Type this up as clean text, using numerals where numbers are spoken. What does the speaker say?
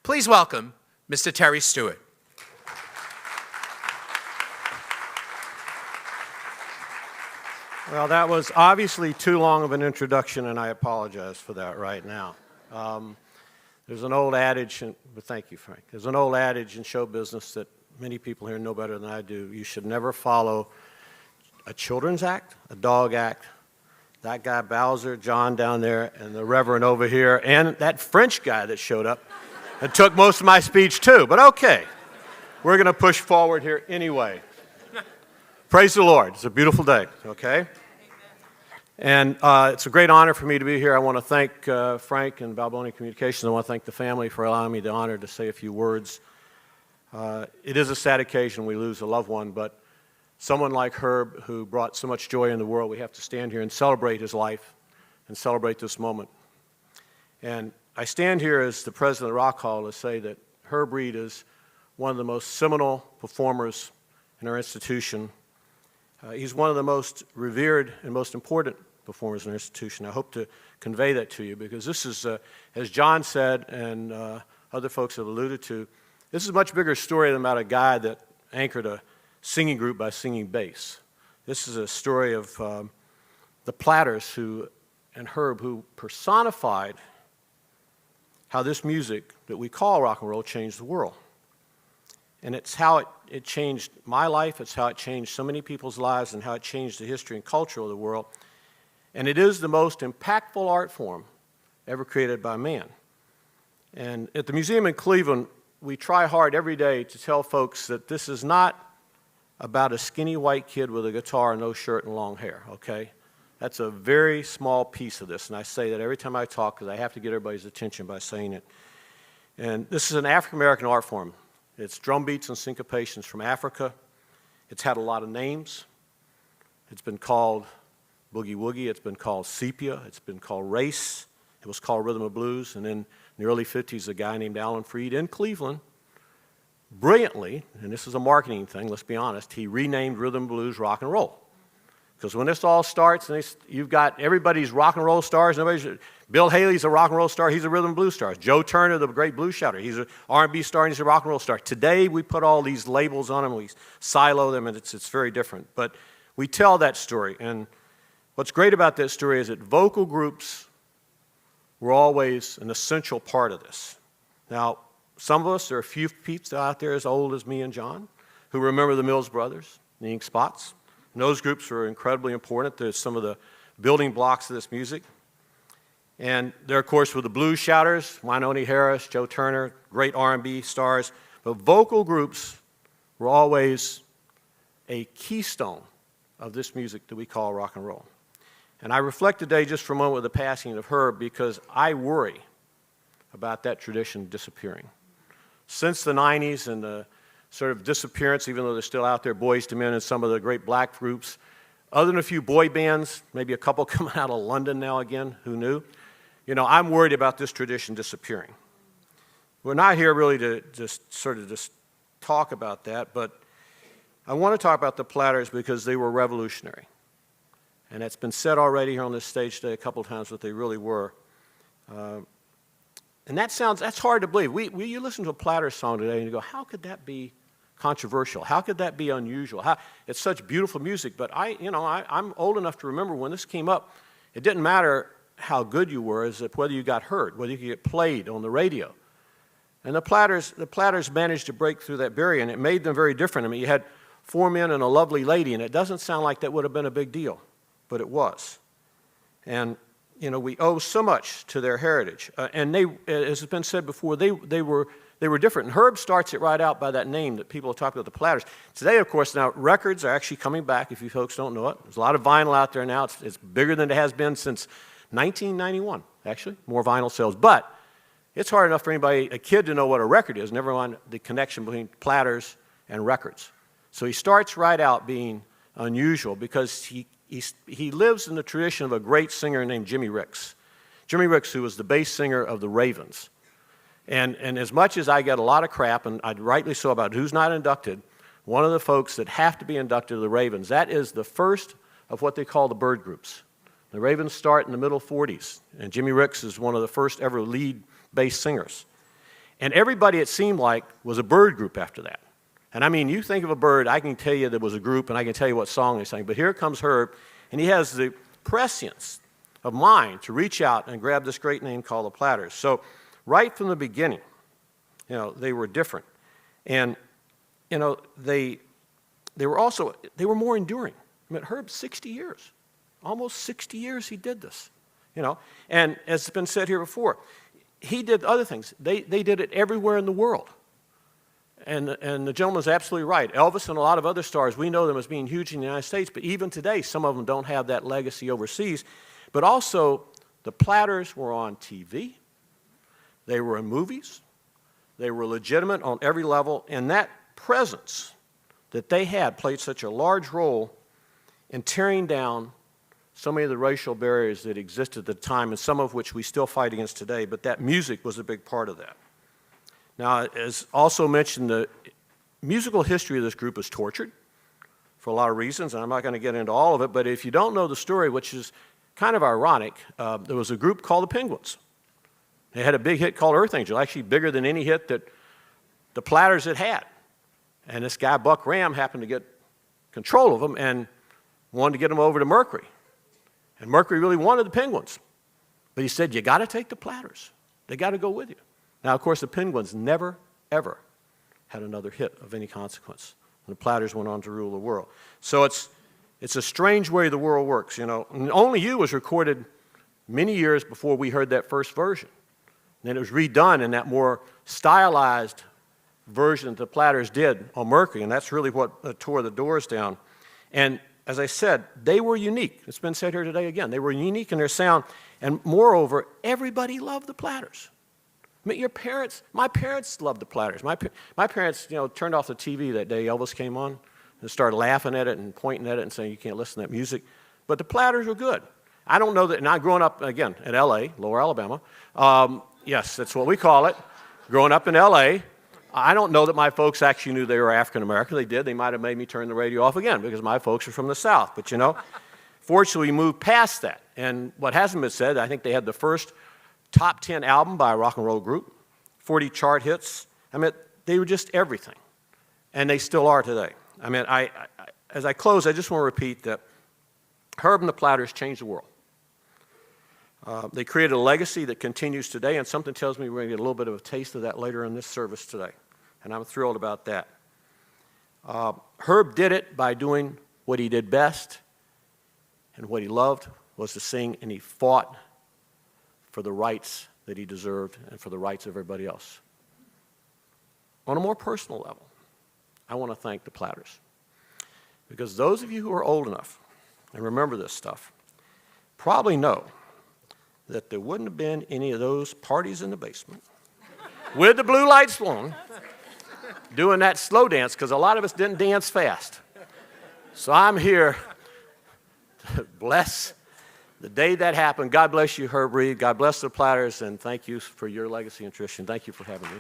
Please welcome Mr. Terry Stewart. Well, that was obviously too long of an introduction, and I apologize for that right now. There's an old adage, but thank you, Frank. There's an old adage in show business that many people here know better than I do. You should never follow a children's act, a dog act, that guy Bowser, John down there, and the Reverend over here, and that French guy that showed up and took most of my speech too. But okay, we're going to push forward here anyway. Praise the Lord. It's a beautiful day, okay? And it's a great honor for me to be here. I want to thank Frank and Balboni Communications. I want to thank the family for allowing me the honor to say a few words. It is a sad occasion. We lose a loved one, but someone like Herb, who brought so much joy in the world, we have to stand here and celebrate his life and celebrate this moment. And I stand here as the president of the Rock Hall to say that Herb Reed is one of the most seminal performers in our institution. He's one of the most revered and most important performers in our institution. I hope to convey that to you because this is, as John said and other folks have alluded to, this is a much bigger story than about a guy that anchored a singing group by singing bass. This is a story of the Platters and Herb who personified how this music that we call rock and roll changed the world. And it's how it changed my life, it's how it changed so many people's lives, and how it changed the history and culture of the world. And it is the most impactful art form ever created by man. And at the museum in Cleveland, we try hard every day to tell folks that this is not about a skinny white kid with a guitar, no shirt, and long hair, okay? That's a very small piece of this, and I say that every time I talk because I have to get everybody's attention by saying it. And this is an African-American art form. It's drum beats and syncopations from Africa. It's had a lot of names. It's been called boogie woogie. It's been called sepia. It's been called race. It was called rhythm and blues. And then in the early 50s, a guy named Alan Freed in Cleveland, brilliantly, and this is a marketing thing, let's be honest, he renamed rhythm and blues rock and roll. Because when this all starts, and you've got everybody's rock and roll stars. Bill Haley's a rock and roll star. He's a rhythm and blues star. Joe Turner, the great blues shouter, he's an R&B star and he's a rock and roll star. Today, we put all these labels on them. We silo them, and it's very different. But we tell that story. And what's great about that story is that vocal groups were always an essential part of this. Now, some of us, there are a few peeps out there as old as me and John who remember the Mills Brothers, the Ink Spots. And those groups are incredibly important. They're some of the building blocks of this music. And there, of course, were the blues shouters, Wynonie Harris, Joe Turner, great R&B stars. But vocal groups were always a keystone of this music that we call rock and roll. And I reflect today just for a moment with the passing of Herb because I worry about that tradition disappearing. Since the 90s and the sort of disappearance, even though they're still out there, Boys to Men and some of the great black groups. Other than a few boy bands, maybe a couple coming out of London now again, who knew? You know, I'm worried about this tradition disappearing. We're not here really to just talk about that, but I want to talk about the Platters because they were revolutionary. And it's been said already here on this stage today a couple of times what they really were. And that's hard to believe. You listen to a Platters song today and you go, how could that be controversial? How could that be unusual? It's such beautiful music, but I'm old enough to remember when this came up, it didn't matter how good you were, as whether you got heard, whether you could get played on the radio. And the Platters managed to break through that barrier, and it made them very different. I mean, you had 4 men and a lovely lady, and it doesn't sound like that would have been a big deal, but it was. And we owe so much to their heritage. And they, as has been said before, they were different. And Herb starts it right out by that name that people have talked about, the Platters. Today, of course, now records are actually coming back, if you folks don't know it. There's a lot of vinyl out there now. It's bigger than it has been since 1991, actually, more vinyl sales. But it's hard enough for anybody, a kid, to know what a record is, never mind the connection between Platters and records. So he starts right out being unusual because he lives in the tradition of a great singer named Jimmy Ricks. Jimmy Ricks, who was the bass singer of the Ravens. And as much as I get a lot of crap, and rightly so, about who's not inducted, one of the folks that have to be inducted to the Ravens, that is the first of what they call the bird groups. The Ravens start in the middle 40s, and Jimmy Ricks is one of the first ever lead bass singers. And everybody, it seemed like, was a bird group after that. And I mean, you think of a bird, I can tell you there was a group, and I can tell you what song they sang. But here comes Herb, and he has the prescience of mind to reach out and grab this great name called the Platters. So right from the beginning, they were different. And, they were more enduring. I mean, Herb, 60 years. Almost 60 years he did this, And as has been said here before, he did other things. They did it everywhere in the world. And the gentleman's absolutely right. Elvis and a lot of other stars, we know them as being huge in the United States, but even today, some of them don't have that legacy overseas. But also, the Platters were on TV. They were in movies. They were legitimate on every level. And that presence that they had played such a large role in tearing down so many of the racial barriers that existed at the time, and some of which we still fight against today, but that music was a big part of that. Now, as also mentioned, the musical history of this group is tortured for a lot of reasons, and I'm not going to get into all of it, but if you don't know the story, which is kind of ironic, there was a group called the Penguins. They had a big hit called Earth Angel, actually bigger than any hit that the Platters had. And this guy, Buck Ram, happened to get control of them and wanted to get them over to Mercury. And Mercury really wanted the Penguins. But he said, you got to take the Platters. They got to go with you. Now, of course, the Penguins never, ever had another hit of any consequence. And the Platters went on to rule the world. So it's a strange way the world works, And Only You was recorded many years before we heard that first version. And then it was redone in that more stylized version that the Platters did on Mercury, and that's really what tore the doors down. And as I said, they were unique. It's been said here today again. They were unique in their sound, and moreover, everybody loved the Platters. I mean, my parents loved the Platters. My parents, turned off the TV that day Elvis came on and started laughing at it and pointing at it and saying, you can't listen to that music. But the Platters were good. I don't know that, and I growing up, again, in L.A., Lower Alabama. Yes, that's what we call it. Growing up in L.A., I don't know that my folks actually knew they were African American. They did. They might have made me turn the radio off again because my folks are from the South. But, fortunately, we moved past that. And what hasn't been said, I think they had the first top 10 album by a rock and roll group, 40 chart hits. I mean, they were just everything. And they still are today. I mean, as I close, I just want to repeat that Herb and the Platters changed the world. They created a legacy that continues today, and something tells me we're going to get a little bit of a taste of that later in this service today, and I'm thrilled about that. Herb did it by doing what he did best, and what he loved was to sing, and he fought for the rights that he deserved and for the rights of everybody else. On a more personal level, I want to thank the Platters, because those of you who are old enough and remember this stuff probably know that there wouldn't have been any of those parties in the basement with the blue lights on doing that slow dance, because a lot of us didn't dance fast. So I'm here to bless the day that happened. God bless you, Herb Reed. God bless the Platters, and thank you for your legacy and tradition. Thank you for having me.